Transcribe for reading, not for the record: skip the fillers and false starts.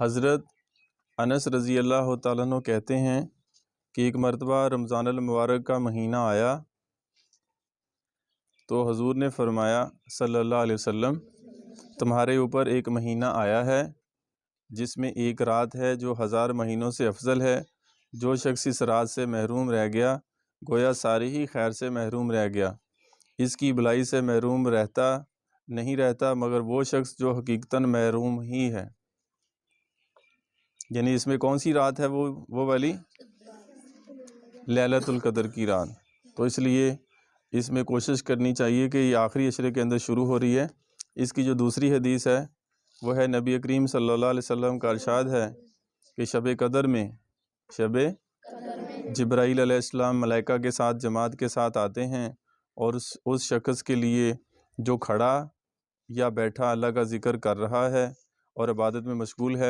حضرت انس رضی اللہ تعالیٰ عنہ کہتے ہیں کہ ایک مرتبہ رمضان المبارک کا مہینہ آیا تو حضور نے فرمایا صلی اللہ علیہ وسلم، تمہارے اوپر ایک مہینہ آیا ہے جس میں ایک رات ہے جو 1000 مہینوں سے افضل ہے۔ جو شخص اس رات سے محروم رہ گیا گویا ساری ہی خیر سے محروم رہ گیا۔ اس کی بھلائی سے محروم نہیں رہتا مگر وہ شخص جو حقیقتاً محروم ہی ہے۔ یعنی اس میں کون سی رات ہے؟ وہ والی لیلۃ القدر کی رات۔ تو اس لیے اس میں کوشش کرنی چاہیے کہ یہ آخری عشرے کے اندر شروع ہو رہی ہے۔ اس کی جو دوسری حدیث ہے وہ ہے نبی کریم صلی اللہ علیہ وسلم کا ارشاد ہے کہ شب قدر میں جبرائیل علیہ السلام ملائکہ کے ساتھ جماعت کے ساتھ آتے ہیں اور اس شخص کے لیے جو کھڑا یا بیٹھا اللہ کا ذکر کر رہا ہے اور عبادت میں مشغول ہے